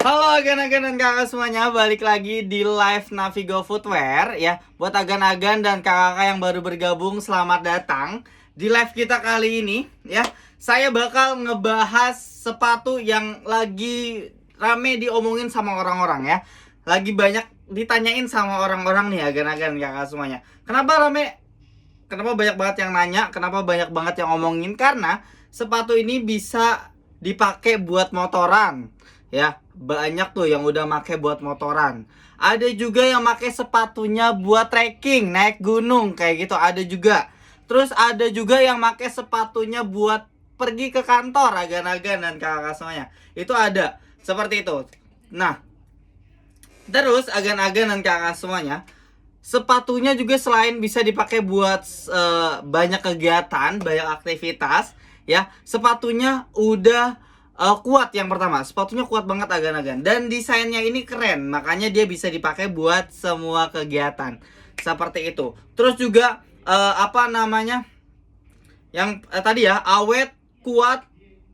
Halo agan-agan dan kakak semuanya, balik lagi di live Navigo Footwear ya. Buat agan-agan dan kakak yang baru bergabung, selamat datang di live kita kali ini ya. Saya bakal ngebahas sepatu yang lagi rame diomongin sama orang-orang ya. Lagi banyak ditanyain sama orang-orang nih agan-agan kakak semuanya. Kenapa rame? Kenapa banyak banget yang nanya? Kenapa banyak banget yang ngomongin? Karena sepatu ini bisa dipakai buat motoran ya, banyak tuh yang udah make buat motoran. Ada juga yang make sepatunya buat trekking, naik gunung kayak gitu, ada juga. Terus ada juga yang make sepatunya buat pergi ke kantor, agan-agan dan kakak semuanya. Itu ada, seperti itu. Nah, terus agan-agan dan kakak semuanya, sepatunya juga selain bisa dipakai buat banyak kegiatan, banyak aktivitas ya, sepatunya udah kuat. Yang pertama, sepatunya kuat banget agan-agan, dan desainnya ini keren, makanya dia bisa dipakai buat semua kegiatan seperti itu. Terus juga apa namanya, yang tadi ya, awet, kuat,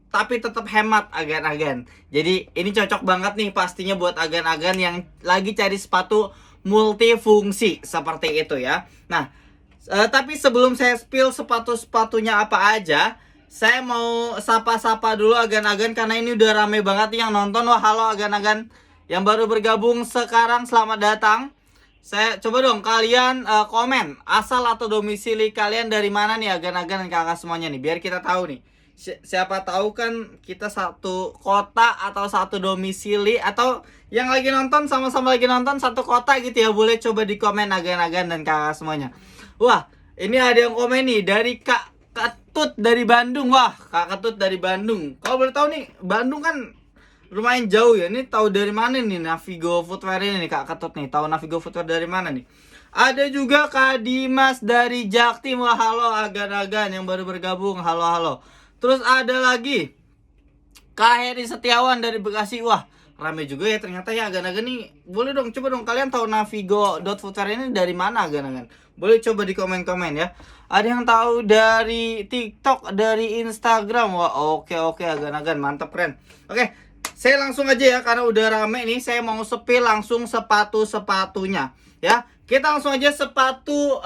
tapi tetap hemat agan-agan. Jadi ini cocok banget nih pastinya buat agan-agan yang lagi cari sepatu multifungsi seperti itu ya. Nah, tapi sebelum saya spill sepatu-sepatunya apa aja, saya mau sapa-sapa dulu agan-agan karena ini udah rame banget yang nonton. Wah, halo agan-agan yang baru bergabung sekarang, selamat datang. Saya coba dong kalian komen asal atau domisili kalian dari mana nih agan-agan dan kakak semuanya nih, biar kita tahu nih. Siapa tahu kan kita satu kota atau satu domisili, atau yang lagi nonton sama-sama lagi nonton satu kota gitu ya. Boleh coba di komen agan-agan dan kakak semuanya. Wah, ini ada yang komen nih dari Kak Ketut dari Bandung. Wah, Kak Ketut dari Bandung. Kalau boleh tahu nih, Bandung kan lumayan jauh ya. Ini tahu dari mana nih Navigo Footwear ini nih Kak Ketut nih? Tahu Navigo Footwear dari mana nih? Ada juga Kak Dimas dari Jaktim. Wah, halo agan-agan yang baru bergabung. Halo, halo. Terus ada lagi Kak Heri Setiawan dari Bekasi. Wah, rame juga ya ternyata ya agan-agan nih. Boleh dong, coba dong kalian tahu Navigo.footwear ini dari mana agan-agan? Boleh coba di komen-komen ya. Ada yang tahu dari TikTok, dari Instagram. Wah, oke agan-agan, mantap, keren. Oke, saya langsung aja ya karena udah rame nih. Saya mau spill langsung sepatu-sepatunya ya. Kita langsung aja sepatu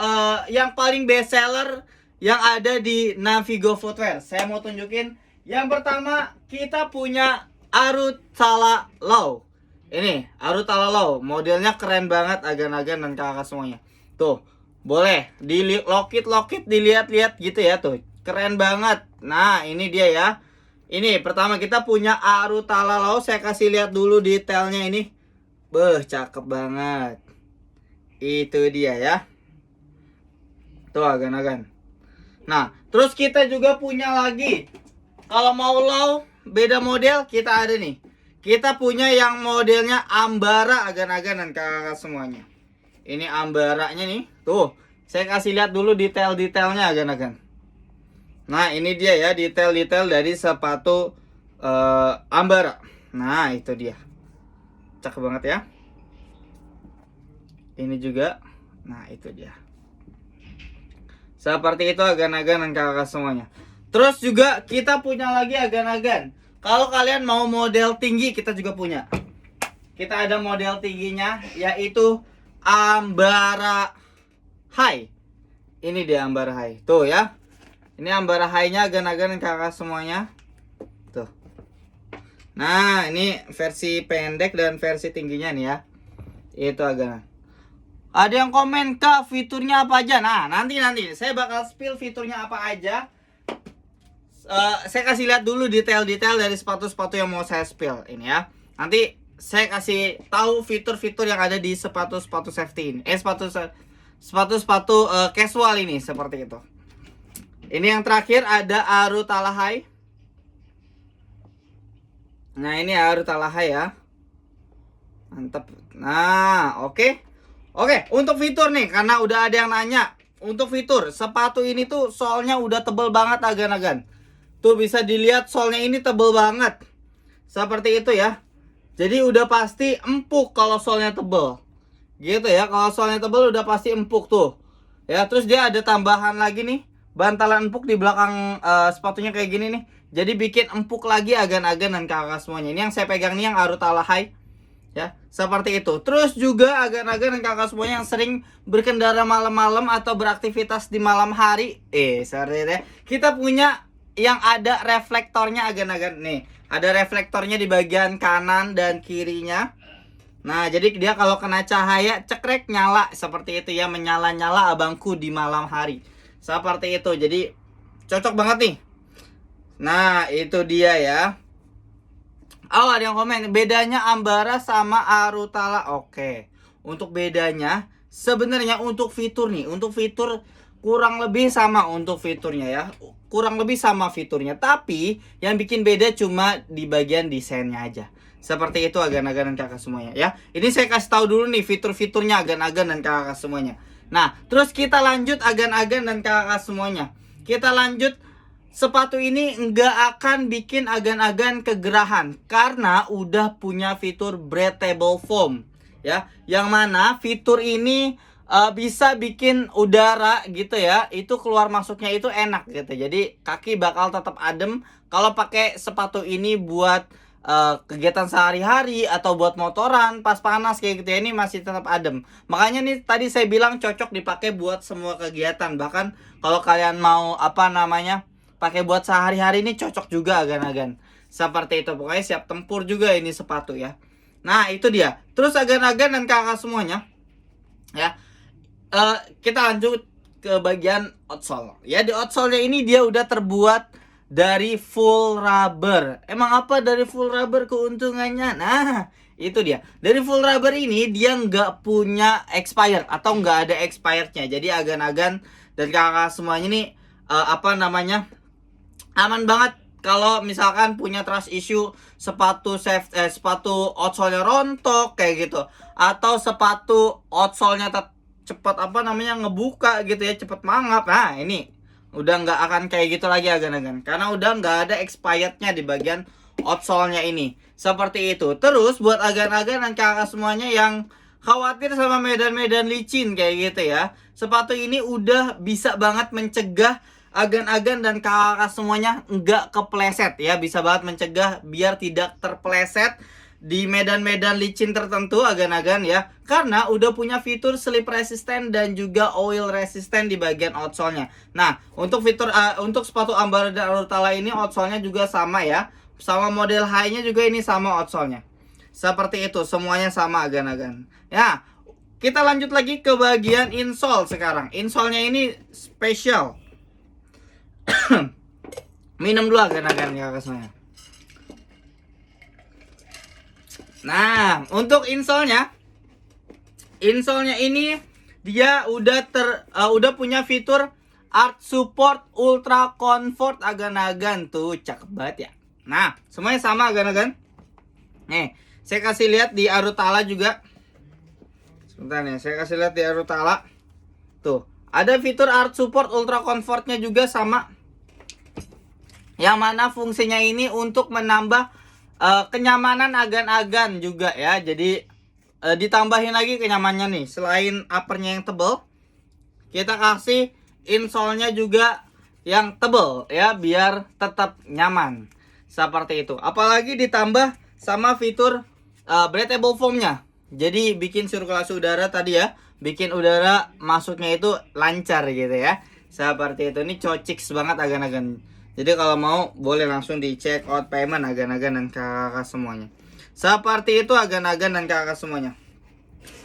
yang paling best seller yang ada di Navigo Footwear. Saya mau tunjukin. Yang pertama kita punya Arutala Low. Ini Arutala Low, modelnya keren banget agan-agan dan kakak semuanya. Tuh, boleh di lokit dilihat-lihat gitu ya tuh. Keren banget. Nah, ini dia ya. Ini pertama kita punya Arutala Low. Saya kasih lihat dulu detailnya ini. Beuh, cakep banget. Itu dia ya. Tuh agan-agan. Nah, terus kita juga punya lagi. Kalau mau low, beda model, kita ada nih. Kita punya yang modelnya Ambara agan-agan dan kakak semuanya. Ini Ambaranya nih. Tuh, saya kasih lihat dulu detail-detailnya agan-agan. Nah, ini dia ya detail-detail dari sepatu Ambara. Nah, itu dia. Cakep banget ya. Ini juga. Nah, itu dia. Seperti itu agan-agan dan kakak semuanya. Terus juga kita punya lagi agan-agan. Kalau kalian mau model tinggi, kita juga punya. Kita ada model tingginya, yaitu Ambara High. Ini dia Ambara High. Tuh ya. Ini Ambara High-nya agan-agan dan kakak semuanya. Tuh. Nah, ini versi pendek dan versi tingginya nih ya. Itu agan. Ada yang komen, Kak, fiturnya apa aja? Nah, nanti saya bakal spill fiturnya apa aja. Saya kasih lihat dulu detail-detail dari sepatu-sepatu yang mau saya spill ini ya. Nanti saya kasih tahu fitur-fitur yang ada di sepatu-sepatu safety ini. Sepatu-sepatu casual ini seperti itu. Ini yang terakhir ada Arutala High. Nah, ini Arutala High ya. Mantap. Nah, oke. Oke, untuk fitur nih, karena udah ada yang nanya. Untuk fitur, sepatu ini tuh solnya udah tebel banget agan-agan. Tuh bisa dilihat solnya ini tebel banget. Seperti itu ya. Jadi udah pasti empuk kalau solnya tebel. Gitu ya, kalau solnya tebel udah pasti empuk tuh. Ya, terus dia ada tambahan lagi nih. Bantalan empuk di belakang sepatunya kayak gini nih. Jadi bikin empuk lagi agan-agan dan kakak semuanya. Ini yang saya pegang nih yang Arutala High. Ya, seperti itu. Terus juga agan-agan dan kakak semuanya yang sering berkendara malam-malam atau beraktivitas di malam hari. Seperti itu ya. Kita punya yang ada reflektornya agan-agan nih. Ada reflektornya di bagian kanan dan kirinya. Nah, jadi dia kalau kena cahaya cekrek nyala seperti itu ya, menyala-nyala abangku di malam hari. Seperti itu. Jadi cocok banget nih. Nah, itu dia ya. Oh, ada yang komen, bedanya Ambara sama Arutala. Oke. Untuk bedanya, sebenarnya untuk fitur nih, untuk fitur kurang lebih sama untuk fiturnya ya. Kurang lebih sama fiturnya, tapi yang bikin beda cuma di bagian desainnya aja. Seperti itu agan-agan dan kakak semuanya ya. Ini saya kasih tahu dulu nih fitur-fiturnya agan-agan dan kakak semuanya. Nah, terus kita lanjut agan-agan dan kakak semuanya. Kita lanjut. Sepatu ini nggak akan bikin agan-agan kegerahan karena udah punya fitur breathable foam ya. Yang mana fitur ini bisa bikin udara gitu ya, itu keluar masuknya itu enak gitu. Jadi kaki bakal tetap adem kalau pakai sepatu ini buat kegiatan sehari-hari atau buat motoran pas panas kayak gitu ya, ini masih tetap adem. Makanya nih tadi saya bilang cocok dipakai buat semua kegiatan. Bahkan kalau kalian mau pakai buat sehari-hari ini cocok juga agan-agan. Seperti itu. Pokoknya siap tempur juga ini sepatu ya. Nah, itu dia. Terus agan-agan dan kakak semuanya. Ya. Kita lanjut ke bagian outsole. Ya, di outsole-nya ini dia udah terbuat dari full rubber. Emang apa dari full rubber keuntungannya? Nah, itu dia. Dari full rubber ini dia nggak punya expired atau nggak ada expirednya. Jadi agan-agan dan kakak semuanya nih aman banget kalau misalkan punya trust issue sepatu outsole-nya rontok kayak gitu, atau sepatu outsole-nya cepat ngebuka gitu ya, cepat mangap. Nah, ini udah nggak akan kayak gitu lagi agan-agan karena udah nggak ada expirednya di bagian outsole-nya ini. Seperti itu. Terus buat agan-agan dan kakak semuanya yang khawatir sama medan-medan licin kayak gitu ya, sepatu ini udah bisa banget mencegah agan-agan dan kakak semuanya nggak kepleset ya. Bisa banget mencegah biar tidak terpleset di medan-medan licin tertentu agan-agan ya, karena udah punya fitur slip resistant dan juga oil resistant di bagian outsole-nya. Nah, untuk fitur untuk sepatu Ambara dan Arutala ini outsole-nya juga sama ya, sama model high-nya juga ini sama outsole-nya. Seperti itu, semuanya sama agan-agan ya. Kita lanjut lagi ke bagian insole sekarang. Insole-nya ini spesial. Minum dulu agan-agan ya kakak. Nah, untuk insole-nya ini dia udah punya fitur Arch Support Ultra Comfort agan-agan tuh, cakep banget ya. Nah, semuanya sama agan-agan. Nih, saya kasih lihat di Arutala juga. Sebentar nih, saya kasih lihat di Arutala. Tuh, ada fitur Arch Support Ultra Comfortnya juga sama. Yang mana fungsinya ini untuk menambah kenyamanan agan-agan juga ya. Jadi ditambahin lagi kenyamanannya nih. Selain uppernya yang tebal, kita kasih insole-nya juga yang tebal ya, biar tetap nyaman. Seperti itu. Apalagi ditambah sama fitur breathable foam-nya. Jadi bikin sirkulasi udara tadi ya, bikin udara masuknya itu lancar gitu ya. Seperti itu. Ini cociks banget agan-agan. Jadi kalau mau boleh langsung di check out payment agan-agan dan kakak semuanya. Seperti itu agan-agan dan kakak semuanya.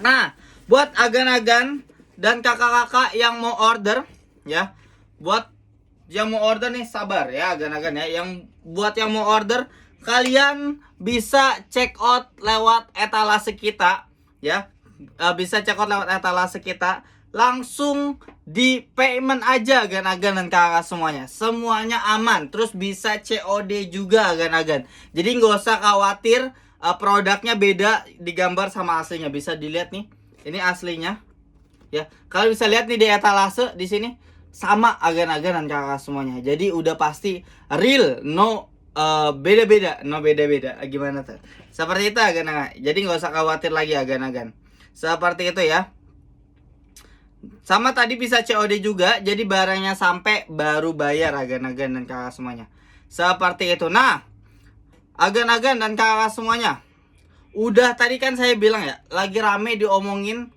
Nah, buat agan-agan dan kakak-kakak yang mau order ya, buat yang mau order nih sabar ya agan-agan ya. Buat yang mau order, kalian bisa check out lewat etalase kita ya. Bisa check out lewat etalase kita. Langsung di payment aja agan-agan dan kakak semuanya. Semuanya aman. Terus bisa COD juga agan-agan. Jadi nggak usah khawatir produknya beda di gambar sama aslinya. Bisa dilihat nih. Ini aslinya. Ya, kalian bisa lihat nih di etalase di sini sama agan-agan dan kakak semuanya. Jadi udah pasti real, no beda-beda, no beda-beda. Gimana tuh? Seperti itu agan-agan. Jadi nggak usah khawatir lagi agan-agan. Seperti itu ya. Sama tadi bisa COD juga, jadi barangnya sampai baru bayar agan-agan dan kakak semuanya. Seperti itu. Nah, agan-agan dan kakak semuanya, udah tadi kan saya bilang ya, lagi rame diomongin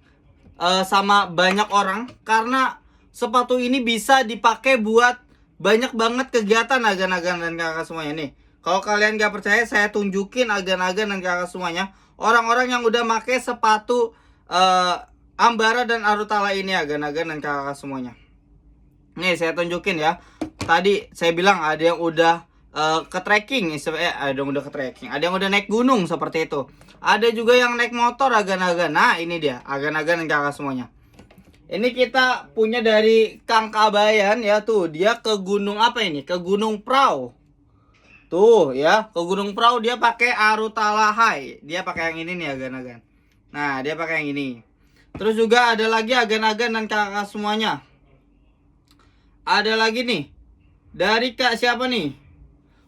sama banyak orang karena sepatu ini bisa dipakai buat banyak banget kegiatan agan-agan dan kakak semuanya nih. Kalau kalian gak percaya, saya tunjukin agan-agan dan kakak semuanya orang-orang yang udah make sepatu Ambara dan Arutala ini agan-agan dan kakak semuanya. Nih saya tunjukin ya. Tadi saya bilang ada yang udah ke trekking, ada yang udah ke trekking, ada yang udah naik gunung seperti itu. Ada juga yang naik motor agan-agan. Nah ini dia agan-agan dan kakak semuanya. Ini kita punya dari Kang Kabayan ya, tuh dia ke gunung apa ini? Ke Gunung Prau. Tuh ya, ke Gunung Prau dia pakai Arutala High. Dia pakai yang ini nih agan-agan. Nah, dia pakai yang ini. Terus juga ada lagi agan-agan dan kakak semuanya. Ada lagi nih. Dari Kak siapa nih?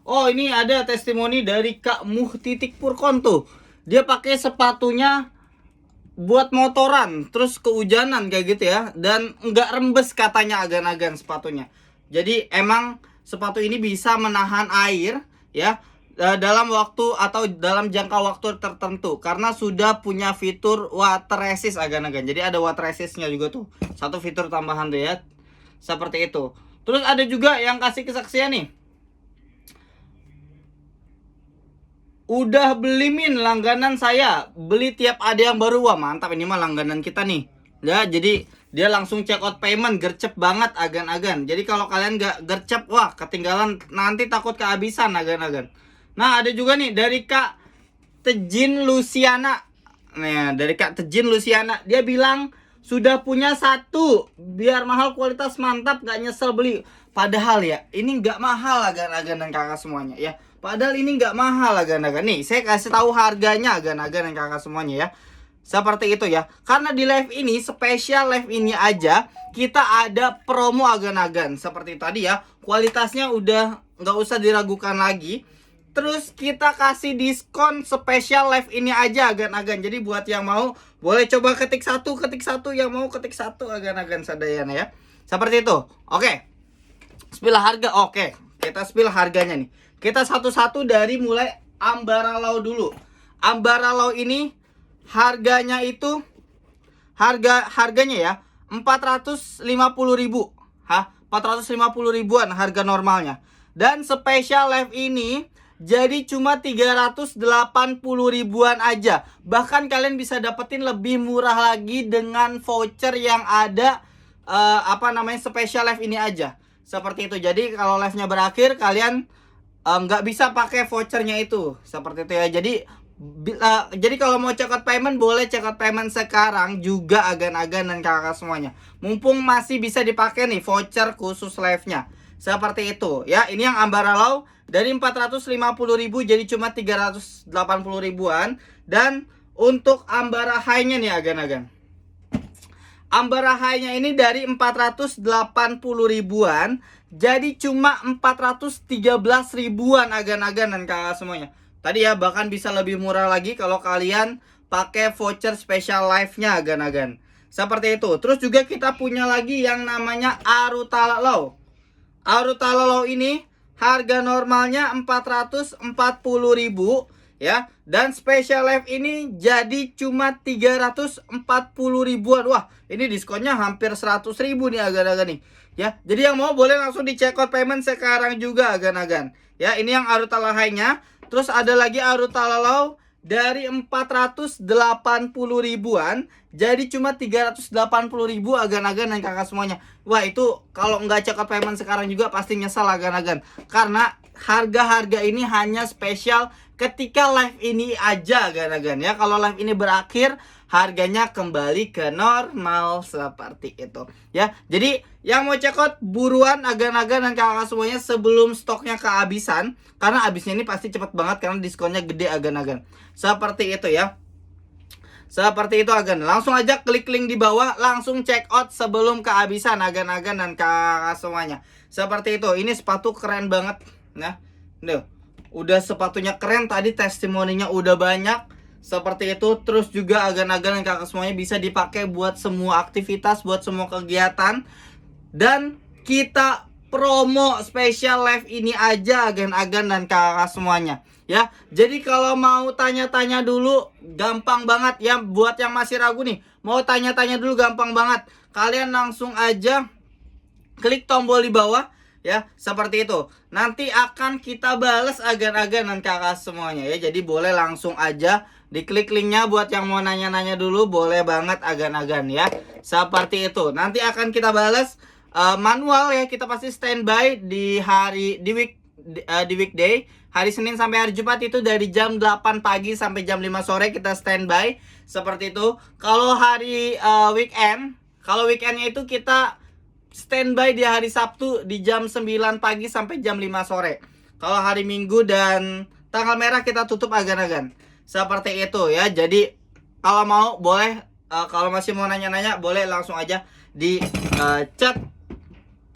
Oh, ini ada testimoni dari Kak Muhtitik Purkonto. Dia pakai sepatunya buat motoran, terus kehujanan kayak gitu ya. Dan nggak rembes katanya agan-agan sepatunya. Jadi emang sepatu ini bisa menahan air ya dalam waktu atau dalam jangka waktu tertentu karena sudah punya fitur water resist agan-agan. Jadi ada water resistnya juga tuh. Satu fitur tambahan tuh ya. Seperti itu. Terus ada juga yang kasih kesaksian nih. Udah beli min langganan saya, beli tiap ada yang baru. Wah mantap, ini mah langganan kita nih ya. Jadi dia langsung check out payment, gercep banget agan-agan. Jadi kalau kalian gak gercep, wah ketinggalan, nanti takut kehabisan agan-agan. Nah ada juga nih dari Kak Tejin Luciana. Nah dari Kak Tejin Luciana, dia bilang sudah punya satu, biar mahal kualitas mantap, gak nyesel beli. Padahal ya ini gak mahal agan-agan dan kakak semuanya ya. Padahal ini nggak mahal agan-agan. Nih saya kasih tahu harganya agan-agan dan kakak semuanya ya. Seperti itu ya. Karena di live ini, spesial live ini aja, kita ada promo agan-agan. Seperti tadi ya. Kualitasnya udah nggak usah diragukan lagi. Terus kita kasih diskon spesial live ini aja agan-agan. Jadi buat yang mau, boleh coba ketik satu. Yang mau ketik satu agan-agan sadayana ya. Seperti itu. Oke. Spill harga. Oke. Kita spill harganya nih. Kita satu-satu dari mulai Ambara Law dulu. Ambara Law ini harganya itu harganya ya 450.000. 450 ribuan harga normalnya. Dan spesial live ini jadi cuma 380 ribuan aja. Bahkan kalian bisa dapetin lebih murah lagi dengan voucher yang ada spesial live ini aja. Seperti itu. Jadi kalau live-nya berakhir kalian nggak bisa pakai vouchernya itu. Seperti itu ya. Jadi kalau mau check out payment, boleh check out payment sekarang juga agan-agan dan kakak semuanya. Mumpung masih bisa dipakai nih voucher khusus live-nya. Seperti itu ya. Ini yang Ambara Law dari 450.000 jadi cuma 380 ribuan. Dan untuk Ambara High-nya nih agan-agan. Ambara High-nya ini dari 480 ribuan jadi cuma 413 ribuan agan-agan dan kakak semuanya. Tadi ya bahkan bisa lebih murah lagi kalau kalian pakai voucher special live-nya agan-agan. Seperti itu. Terus juga kita punya lagi yang namanya Arutala Law. Arutala Law ini harga normalnya 440.000 ya. Dan special live ini jadi cuma 340 ribuan. Wah, ini diskonnya hampir 100.000 nih agan-agan nih. Ya, jadi yang mau boleh langsung di check out payment sekarang juga agan-agan. Ya, ini yang Arutala High-nya. Terus ada lagi Arutala Law dari 480 ribuan jadi cuma 380 ribu agan-agan dan kakak semuanya. Wah, itu kalau nggak check out payment sekarang juga pasti nyesal agan-agan. Karena harga-harga ini hanya spesial ketika live ini aja agan-agan ya. Kalau live ini berakhir, harganya kembali ke normal seperti itu ya. Jadi yang mau check out buruan agan-agan dan kakak semuanya sebelum stoknya kehabisan. Karena habisnya ini pasti cepet banget karena diskonnya gede agan-agan. Seperti itu ya. Seperti itu agan. Langsung aja klik link di bawah, langsung check out sebelum kehabisan agan-agan dan kakak semuanya. Seperti itu. Ini sepatu keren banget. Nah, udah sepatunya keren, tadi testimoninya udah banyak. Seperti itu. Terus juga agan-agan dan kakak semuanya bisa dipakai buat semua aktivitas, buat semua kegiatan. Dan kita promo spesial live ini aja agan-agan dan kakak semuanya ya. Jadi kalau mau tanya-tanya dulu gampang banget ya. Buat yang masih ragu nih, mau tanya-tanya dulu gampang banget. Kalian langsung aja klik tombol di bawah ya, seperti itu. Nanti akan kita balas agan-agan dan kakak semuanya ya. Jadi boleh langsung aja diklik linknya. Buat yang mau nanya-nanya dulu boleh banget agan-agan ya, seperti itu. Nanti akan kita balas manual ya. Kita pasti standby di weekday, hari Senin sampai hari Jumat itu dari jam 8 pagi sampai jam 5 sore kita standby, seperti itu. Kalau hari weekendnya itu kita standby di hari Sabtu di jam 9 pagi sampai jam 5 sore. Kalau hari Minggu dan tanggal merah kita tutup agan-agan, seperti itu ya. Jadi kalau mau boleh, kalau masih mau nanya-nanya boleh langsung aja di chat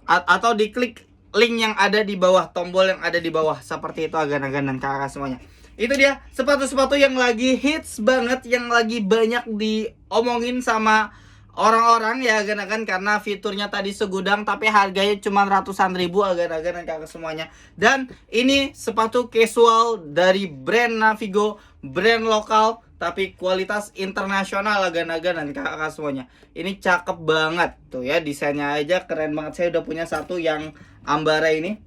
atau diklik link yang ada di bawah, tombol yang ada di bawah, seperti itu agan-agan dan kakak semuanya. Itu dia sepatu-sepatu yang lagi hits banget, yang lagi banyak diomongin sama orang-orang ya agan-agan, karena fiturnya tadi segudang tapi harganya cuma ratusan ribu agan-agan dan kakak semuanya. Dan ini sepatu casual dari brand Navigo, brand lokal tapi kualitas internasional agan-agan dan kakak semuanya. Ini cakep banget tuh ya, desainnya aja keren banget. Saya udah punya satu yang Ambara ini,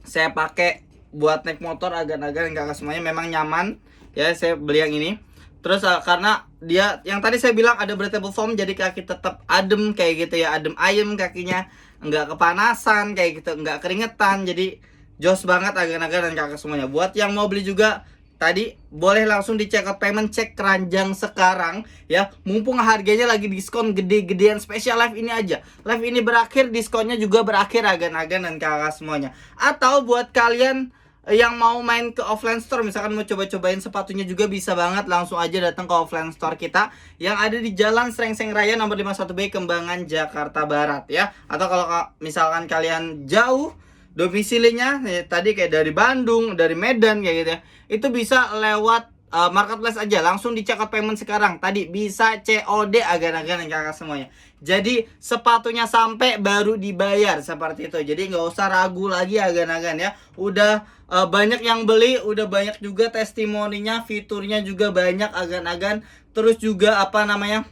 saya pakai buat naik motor agan-agan dan kakak semuanya, memang nyaman ya. Saya beli yang ini. Terus karena dia yang tadi saya bilang ada breathable foam, jadi kaki tetap adem kayak gitu ya, adem ayem kakinya, nggak kepanasan kayak gitu, nggak keringetan. Jadi jos banget agan-agan dan kakak semuanya. Buat yang mau beli juga tadi boleh langsung di check out payment, cek keranjang sekarang ya. Mumpung harganya lagi diskon gede-gedean, spesial live ini aja. Live ini berakhir, diskonnya juga berakhir agan-agan dan kakak semuanya. Atau buat kalian yang mau main ke offline store, misalkan mau coba-cobain sepatunya juga bisa banget, langsung aja datang ke offline store kita yang ada di Jalan Srengseng Raya nomor 51B Kembangan, Jakarta Barat ya. Atau kalau misalkan kalian jauh domisilinya tadi kayak dari Bandung, dari Medan kayak gitu ya, itu bisa lewat marketplace aja, langsung di check out payment sekarang. Tadi bisa COD agan-agan dan kakak semuanya. Jadi sepatunya sampai baru dibayar, seperti itu. Jadi nggak usah ragu lagi agan-agan ya. Udah banyak yang beli, udah banyak juga testimoninya, fiturnya juga banyak agan-agan. Terus juga apa namanya,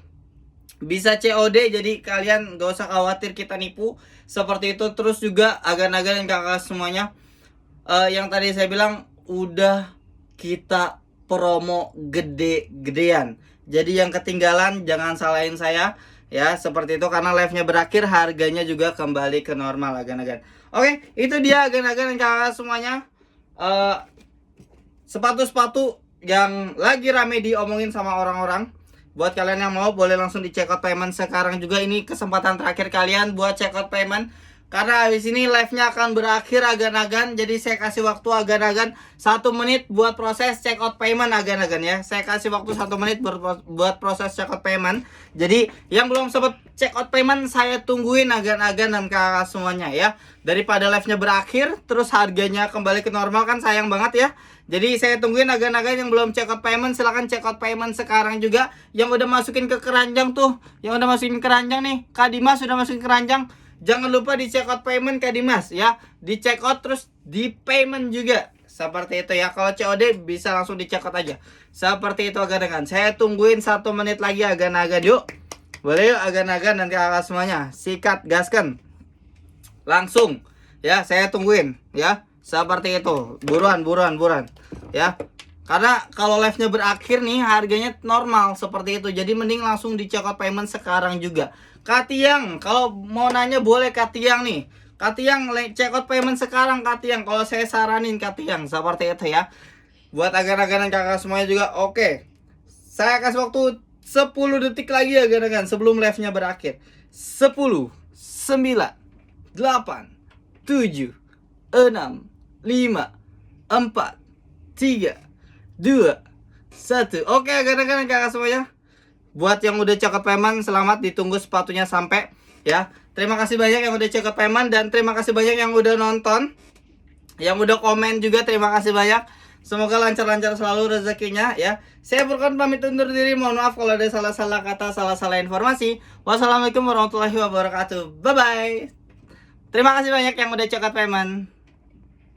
bisa COD, jadi kalian gak usah khawatir kita nipu, seperti itu. Terus juga agan-agan dan kakak semuanya, yang tadi saya bilang udah kita promo gede-gedean. Jadi yang ketinggalan jangan salahin saya ya, seperti itu. Karena live-nya berakhir, harganya juga kembali ke normal agan-agan. Oke, itu dia agan-agan dan kakak semuanya, sepatu-sepatu yang lagi rame diomongin sama orang-orang. Buat kalian yang mau boleh langsung di check out payment sekarang juga. Ini kesempatan terakhir kalian buat check out payment, karena habis ini live-nya akan berakhir agan-agan. Jadi saya kasih waktu agan-agan 1 menit buat proses check out payment agan-agan ya. Saya kasih waktu 1 menit buat proses check out payment. Jadi yang belum sempat check out payment, saya tungguin agan-agan dan kakak semuanya ya. Daripada live-nya berakhir terus harganya kembali ke normal, kan sayang banget ya. Jadi saya tungguin agan-agan yang belum check out payment, silahkan check out payment sekarang juga. Yang udah masukin ke keranjang tuh, yang udah masukin keranjang nih, Kak Dimas sudah masukin keranjang, jangan lupa di check out payment Kak Dimas ya. Di check out terus di payment juga, seperti itu ya. Kalau COD bisa langsung di check out aja, seperti itu agan-agan. Saya tungguin 1 menit lagi agan-agan, yuk. Boleh yuk agan-agan, nanti kakak semuanya sikat gaskan langsung ya, saya tungguin ya. Seperti itu, buruan ya. Karena kalau live-nya berakhir nih harganya normal seperti itu. Jadi mending langsung di check out payment sekarang juga. Katiang, kalau mau nanya boleh Katiang nih. Katiang check out payment sekarang Katiang. Kalau saya saranin Katiang, seperti itu ya. Buat agan-agan kakak semuanya juga. Oke. Saya kasih waktu 10 detik lagi agan-agan sebelum live-nya berakhir. 10, 9, 8, 7, 6, 5, 4, 3, 2, 1. Oke agan-agan kakak semuanya, buat yang udah check out payment, selamat, ditunggu sepatunya sampai ya. Terima kasih banyak yang udah check out payment, dan terima kasih banyak yang udah nonton, yang udah komen juga, terima kasih banyak. Semoga lancar-lancar selalu rezekinya ya. Saya Furqan pamit undur diri, mohon maaf kalau ada salah-salah kata, salah-salah informasi. Wassalamualaikum warahmatullahi wabarakatuh. Bye bye. Terima kasih banyak yang udah coklat payment.